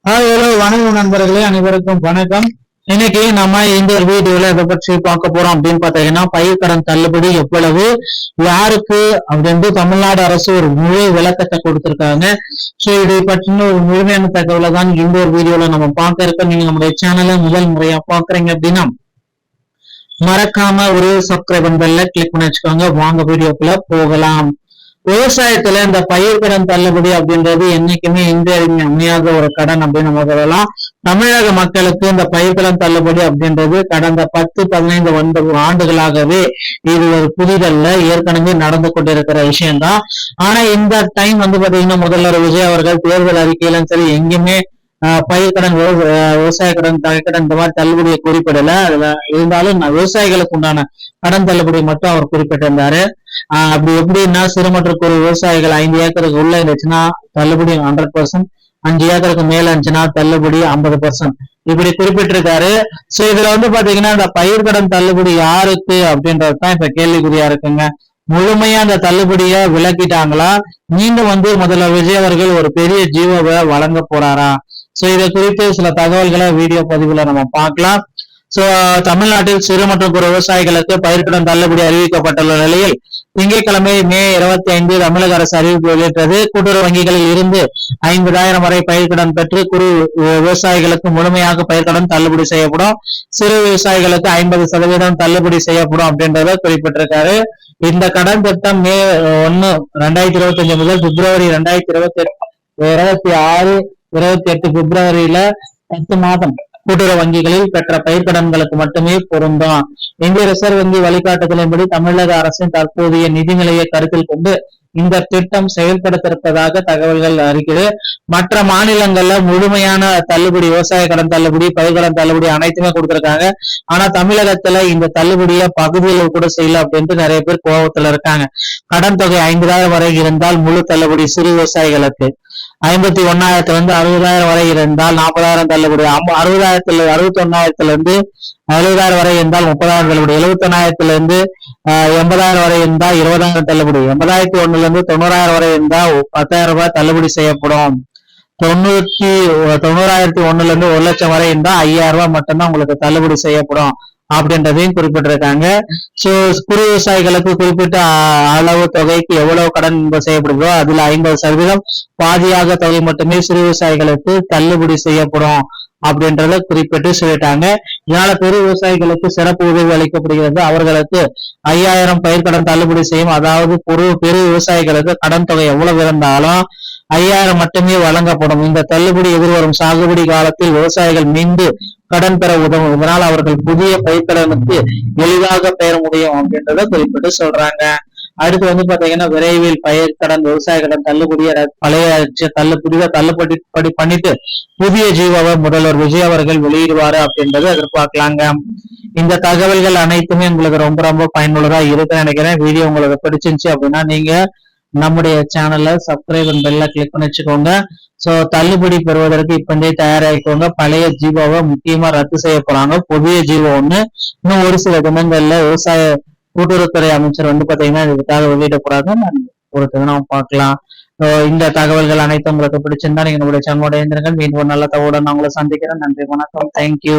Hello வணக்கம் நண்பர்களே, அனைவருக்கும் வணக்கம். இன்னைக்கு நம்ம இந்த வீடியோல எதை பற்றி பார்க்க போறோம் அப்படின்னு பாத்தீங்கன்னா, பயிர்க்கடன் தள்ளுபடி எவ்வளவு, யாருக்கு அப்படின்னு தமிழ்நாடு அரசு ஒரு முழு விளக்கத்தை கொடுத்திருக்காங்க. சோ இதை பற்றின ஒரு முழுமையான தகவலை தான் இந்த ஒரு வீடியோல நம்ம பார்க்க இருக்கோம். நீங்க நம்முடைய சேனலை முதல் முறையா பாக்குறீங்க அப்படின்னா மறக்காம ஒரு சப்ஸ்கிரைப் பெல்ல கிளிக் பண்ணி வச்சுக்கோங்க. வாங்க வீடியோக்குள்ள போகலாம். விவசாயத்துல இந்த பயிர்க்கடன் தள்ளுபடி அப்படின்றது என்னைக்குமே இந்தியாவின் அமையாத ஒரு கடன் அப்படின்னு நம்ம சொல்லலாம். தமிழக மக்களுக்கு இந்த பயிர்க்கடன் தள்ளுபடி அப்படின்றது கடந்த 10-15 ஆண்டுகளாகவே இது ஒரு புதிதல்ல, ஏற்கனவே நடந்து கொண்டிருக்கிற விஷயம்தான். ஆனா இந்த டைம் பாத்தீங்கன்னா முதல்வர் விஜய் அவர்கள் தேர்தல் அறிக்கையிலும் சரி எங்கேயுமே பயிர்க்கடன் விவசாய கடன் தகக்கடன் இந்த மாதிரி தள்ளுபடியை குறிப்பிடல. அதுல இருந்தாலும் விவசாயிகளுக்கு உண்டான கடன் தள்ளுபடி மட்டும் அவர் குறிப்பிட்டிருந்தாரு. அப்படி எப்படின்னா, சிறு மற்றும் குறு விவசாயிகள் 5 ஏக்கருக்கு உள்ள இருந்துச்சுன்னா தள்ளுபடி 100%, 5 ஏக்கருக்கு மேல இருந்துச்சுன்னா தள்ளுபடி 50%, இப்படி குறிப்பிட்டிருக்காரு. சோ இதுல பாத்தீங்கன்னா இந்த பயிர்க்கடன் தள்ளுபடி யாருக்கு அப்படின்றதுதான் இப்ப கேள்விக்குறியா இருக்குங்க. முழுமையா அந்த தள்ளுபடிய விலக்கிட்டாங்களா, மீண்டும் முதல்ல விஜய் அவர்கள் ஒரு பெரிய ஜீவோவை வழங்க போறாரா? சோ இதை குறித்து சில தகவல்களை வீடியோ பதிவுல நம்ம பார்க்கலாம். சோ தமிழ்நாட்டில் சிறு மற்றும் குறு விவசாயிகளுக்கு பயிர்க்கடன் தள்ளுபடி அறிவிக்கப்பட்டுள்ள நிலையில் திங்கட்கிழமை மே 25 தமிழக அரசு அறிவிப்பு வெளியிட்டது. கூட்டுறவு வங்கிகளில் இருந்து 50,000 வரை பயிர்க்கடன் பெற்று குறு விவசாயிகளுக்கு முழுமையாக பயிர்க்கடன் தள்ளுபடி செய்யப்படும். சிறு விவசாயிகளுக்கு 50% தள்ளுபடி செய்யப்படும் அப்படின்றத குறிப்பிட்டிருக்காரு. இந்த கடன் திட்டம் மே 1, 2025 முதல் பிப்ரவரி 2028 பிப்ரவரியில 10 மாதம் கூட்டுறவு வங்கிகளில் பெற்ற பயிர்க்கடன்களுக்கு மட்டுமே பொருந்தும். இந்திய ரிசர்வ் வங்கி வழிகாட்டுதலின்படி தமிழக அரசின் தற்போதைய நிதிநிலையை கருத்தில் கொண்டு இந்த திட்டம் செயல்படுத்திருப்பதாக தகவல்கள் அறிக்கிறது. மற்ற மாநிலங்கள்ல முழுமையான தள்ளுபடி, விவசாய கடன் தள்ளுபடி, பயிர்க்கடன் தள்ளுபடி அனைத்துமே கொடுத்திருக்காங்க. ஆனா தமிழகத்துல இந்த தள்ளுபடியை பகுதியில் கூட செய்யல அப்படின்ட்டு நிறைய பேர் கோபத்துல இருக்காங்க. கடன் தொகை 50,000 வரை இருந்தால் முழு தள்ளுபடி, சிறு விவசாயிகளுக்கு 51,000 60,000 வரை இருந்தால் 40,000 தள்ளுபடி, 61,000 70,000 வரை இருந்தால் 30,000 தள்ளுபடி, 71,000 80,000 வரை இருந்தால் 20,000 தள்ளுபடி, 80,001 90,000 வரை இருந்தால் 10,000 ரூபாய் தள்ளுபடி செய்யப்படும். 90,001 1 லட்சம் வரை இருந்தால் 5,000 ரூபாய் மட்டும்தான் உங்களுக்கு தள்ளுபடி செய்யப்படும் அப்படின்றதையும் குறிப்பிட்டிருக்காங்க. சோ குறு விவசாயிகளுக்கு குறிப்பிட்ட அளவு தொகைக்கு எவ்வளவு கடன் செய்யப்படுதோ அதுல 50% பாதியாக தொகை மட்டுமே சிறு விவசாயிகளுக்கு தள்ளுபடி செய்யப்படும் அப்படின்றத குறிப்பிட்டு சொல்லிட்டாங்க. இதனால பெரு விவசாயிகளுக்கு சிறப்பு உதவி அளிக்கப்படுகிறது. அவர்களுக்கு 5,000 பயிர்க்கடன் தள்ளுபடி செய்யும். அதாவது பெரு விவசாயிகளுக்கு கடன் தொகை எவ்வளவு இருந்தாலும் 5,000 மட்டுமே வழங்கப்படும். இந்த தள்ளுபடி எதிர்வரும் சாகுபடி காலத்தில் விவசாயிகள் மீண்டு கடன் பெற உதவும். இதனால் அவர்கள் புதிய பயிர்க்கடனுக்கு எளிதாக பெற முடியும் அப்படின்றத குறிப்பிட்டு சொல்றாங்க. அடுத்து பாத்தீங்கன்னா, விரைவில் பயிர்க்கடன் விவசாய கடன் தள்ளுபடிய பழைய தள்ளுபடி பண்ணிட்டு புதிய ஜீவோவை முதல்வர் விஜய் அவர்கள் வெளியிடுவாரு அப்படின்றத எதிர்பார்க்கலாங்க. இந்த தகவல்கள் அனைத்துமே உங்களுக்கு ரொம்ப ரொம்ப பயனுள்ளதா இருக்குன்னு நினைக்கிறேன். வீடியோ உங்களுக்கு பிடிச்சிருந்துச்சு அப்படின்னா நீங்க நம்முடைய சேனலை சப்ஸ்கிரைப் பெல்ல கிளிக் பண்ணி வச்சுக்கோங்க. சோ தள்ளுபடி பெறுவதற்கு இப்பந்தே தயாராகிக்கோங்க. பழைய ஜீவோவை முக்கியமா ரத்து செய்ய போறாங்க. புதிய ஜீவோ இன்னும் ஒரு சில தினங்கள்ல விவசாய கூட்டுறவுத்துறை அமைச்சர் பாத்தீங்கன்னா இதுக்காக வெளியிட போறாங்க. ஒரு தினம் பார்க்கலாம். இந்த தகவல்கள் அனைத்தும் உங்களுக்கு பிடிச்சிருந்தா நீங்க நம்மளுடைய சேனலோட இணைந்திருங்கள். மீண்டும் ஒரு நல்ல தகவலுடன் நான் உங்களை சந்திக்கிறேன். நன்றி, வணக்கம், தேங்க்யூ.